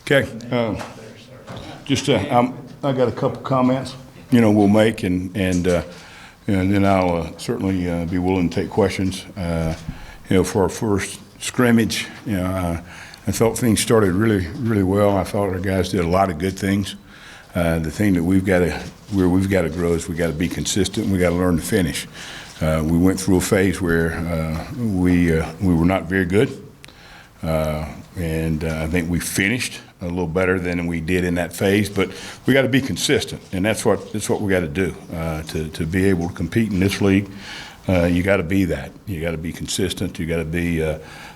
Okay. I got a couple comments, we'll make, and then I'll certainly be willing to take questions. For our first scrimmage, I felt things started really, really well. I thought our guys did a lot of good things. The thing that we've got to grow is we got to be consistent. We got to learn to finish. We went through a phase where we were not very good. And I think we finished a little better than we did in that phase, but we got to be consistent, and that's what we got to do to be able to compete in this league. You got to be that. You got to be consistent. You got to be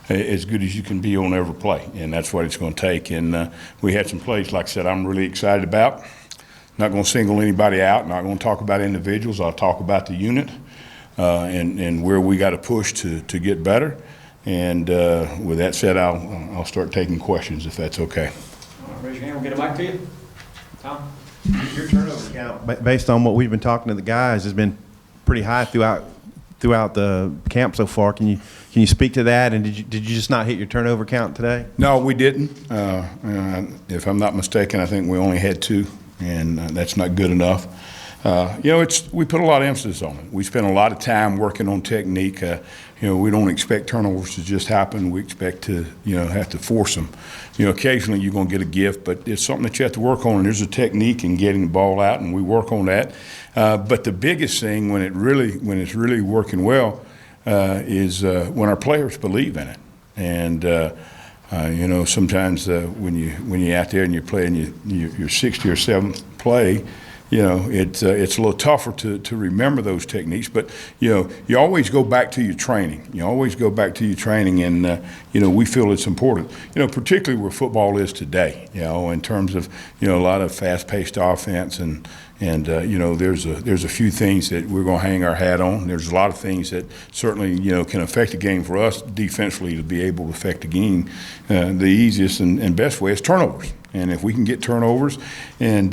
as good as you can be on every play, and that's what it's going to take. And we had some plays, like I said, I'm really excited about. Not going to single anybody out. Not going to talk about individuals. I'll talk about the unit and where we got to push to get better. And with that said, I'll start taking questions if that's okay. Raise your hand. We'll get a mic to you. Tom? Your turnover count, based on what we've been talking to the guys, has been pretty high throughout the camp so far. Can you speak to that? And did you just not hit your turnover count today? No, we didn't. If I'm not mistaken, I think we only had 2, and that's not good enough. We put a lot of emphasis on it. We spent a lot of time working on technique. We don't expect turnovers to just happen. We expect to, have to force them. Occasionally you're going to get a gift, but it's something that you have to work on. And there's a technique in getting the ball out, and we work on that. But the biggest thing when it's really working well is when our players believe in it. And sometimes when you're out there and you're playing your 60th or 7th play, it's a little tougher to remember those techniques, but you always go back to your training. You always go back to your training, and we feel it's important. Particularly where football is today. In terms of a lot of fast-paced offense, and there's a few things that we're going to hang our hat on. There's a lot of things that certainly can affect the game for us defensively to be able to affect the game. The easiest and best way is turnovers, and if we can get turnovers and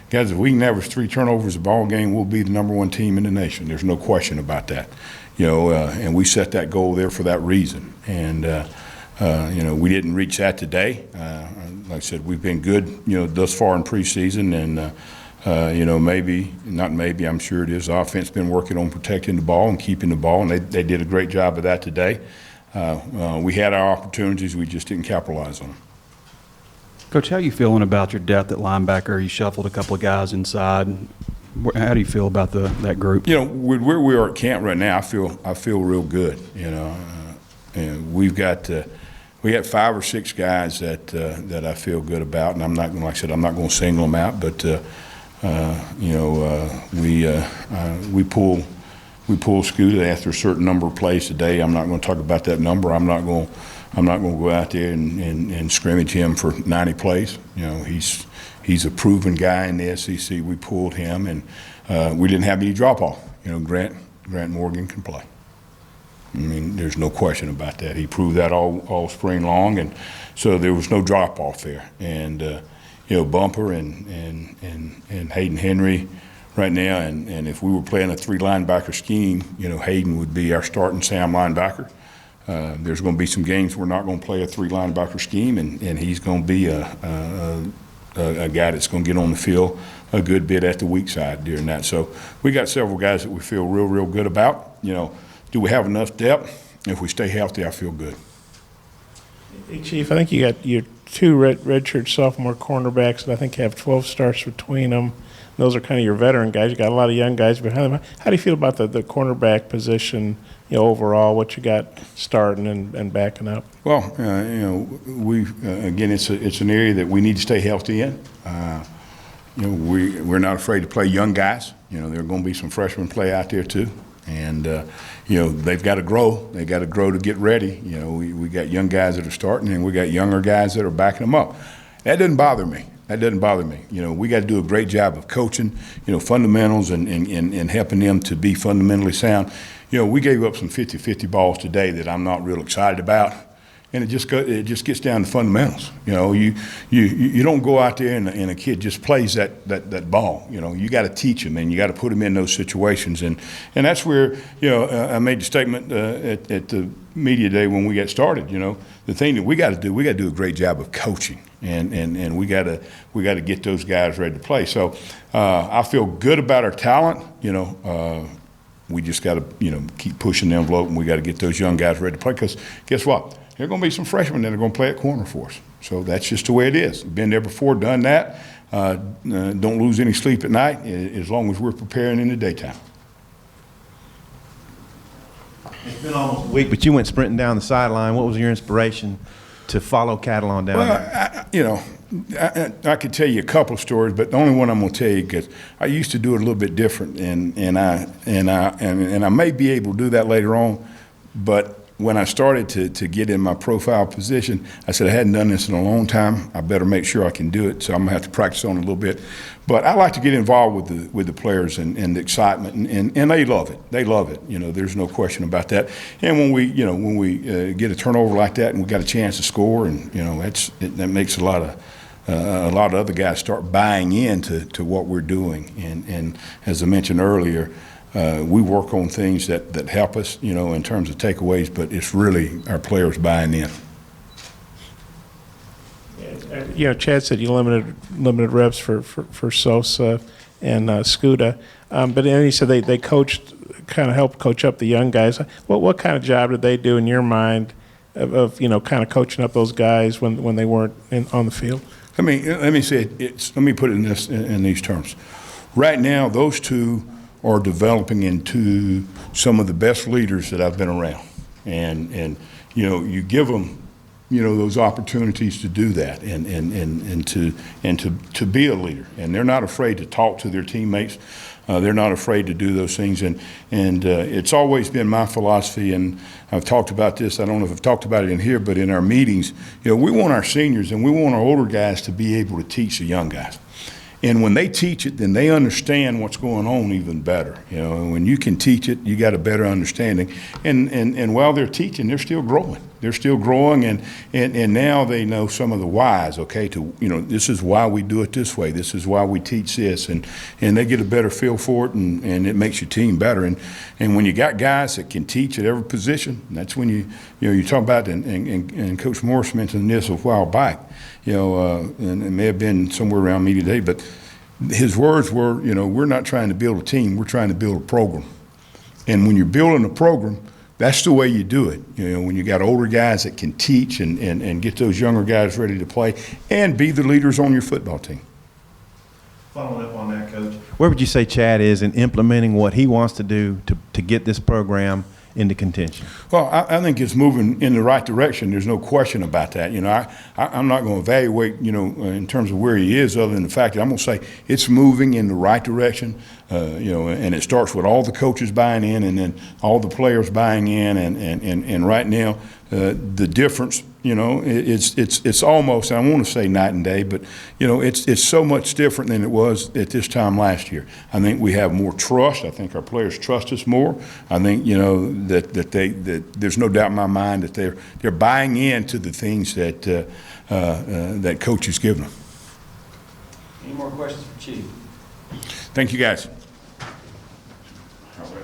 guys, if we can average 3 turnovers a ball game, we'll be the number 1 team in the nation. There's no question about that. And we set that goal there for that reason. And we didn't reach that today. Like I said, we've been good, thus far in preseason, and maybe, not maybe, I'm sure it is. The offense been working on protecting the ball and keeping the ball, and they did a great job of that today. We had our opportunities, we just didn't capitalize on them. Coach, how are you feeling about your depth at linebacker? You shuffled a couple of guys inside. How do you feel about that group? With where we are at camp right now, I feel real good. And we got 5 or 6 guys that I feel good about, and I'm not going to single them out, but we pull Scooter after a certain number of plays today. I'm not going to talk about that number. I'm not going to go out there and scrimmage him for 90 plays. He's a proven guy in the SEC. We pulled him, and we didn't have any drop-off. Grant Morgan can play. I mean, there's no question about that. He proved that all spring long, and so there was no drop-off there. And Bumper and Hayden Henry right now, and if we were playing a 3 linebacker scheme, Hayden would be our starting Sam linebacker. There's going to be some games we're not going to play a 3 linebacker scheme, and he's going to be a guy that's going to get on the field a good bit at the weak side during that. So we got several guys that we feel real good about. Do we have enough depth? If we stay healthy, I feel good. Hey, Chief, I think you got your 2 redshirt sophomore cornerbacks that I think have 12 starts between them. Those are kind of your veteran guys. You got a lot of young guys behind them. How do you feel about the cornerback position, overall, what you got starting and backing up? Well, again, it's an area that we need to stay healthy in. We're not afraid to play young guys. There are going to be some freshmen play out there too. And, they've got to grow. They've got to grow to get ready. We got young guys that are starting, and we got younger guys that are backing them up. That doesn't bother me. We got to do a great job of coaching, fundamentals and helping them to be fundamentally sound. We gave up some 50-50 balls today that I'm not real excited about. And it just gets down to fundamentals. You don't go out there and a kid just plays that ball. You got to teach them, and you got to put them in those situations. And that's where I made the statement at the media day when we got started. The thing that we got to do a great job of coaching. and we got to get those guys ready to play. So I feel good about our talent. We just got to keep pushing the envelope, and we got to get those young guys ready to play. Because guess what? There are going to be some freshmen that are going to play at corner for us. So that's just the way it is. Been there before, done that. Don't lose any sleep at night as long as we're preparing in the daytime. It's been almost a week, but you went sprinting down the sideline. What was your inspiration to follow Catalan down there? I could tell you a couple of stories, but the only one I'm going to tell you, because I used to do it a little bit different, and I may be able to do that later on, but when I started to get in my profile position, I said I hadn't done this in a long time. I better make sure I can do it, so I'm going to have to practice on it a little bit. But I like to get involved with the players and the excitement, and they love it. They love it. There's no question about that. And when we get a turnover like that and we got a chance to score, and that makes a lot of other guys start buying into what we're doing. And as I mentioned earlier, we work on things that help us, in terms of takeaways, but it's really our players buying in. Chad said you limited reps for Sosa and Scuda, but then he said they coached, kind of helped coach up the young guys. What kind of job did they do in your mind of kind of coaching up those guys when they weren't on the field? Let me say let me put it in these terms. Right now, those two are developing into some of the best leaders that I've been around, and you give them those opportunities to do that and to be a leader, and they're not afraid to talk to their teammates. They're not afraid to do those things, and it's always been my philosophy, and I've talked about this. I don't know if I've talked about it in here, but in our meetings, we want our seniors and we want our older guys to be able to teach the young guys. And when they teach it, then they understand what's going on even better. And when you can teach it, you got a better understanding. And while they're teaching, they're still growing. They're still growing, and now they know some of the whys. Okay, this is why we do it this way. This is why we teach this, and they get a better feel for it, and it makes your team better. And when you got guys that can teach at every position, that's when you talk about and Coach Morris mentioned this a while back. And it may have been somewhere around me today, but his words were, we're not trying to build a team, we're trying to build a program. And when you're building a program, that's the way you do it. When you got older guys that can teach and get those younger guys ready to play and be the leaders on your football team. Following up on that, Coach, where would you say Chad is in implementing what he wants to do to get this program into contention? Well, I think it's moving in the right direction. There's no question about that. I'm not going to evaluate, in terms of where he is, other than the fact that I'm going to say it's moving in the right direction. And it starts with all the coaches buying in, and then all the players buying in, and right now the difference, it's almost, I want to say night and day, but it's so much different than it was at this time last year. I think we have more trust. I think our players trust us more. I think that there's no doubt in my mind that they're buying into the things that coaches give them. Any more questions for Chief? Thank you, guys.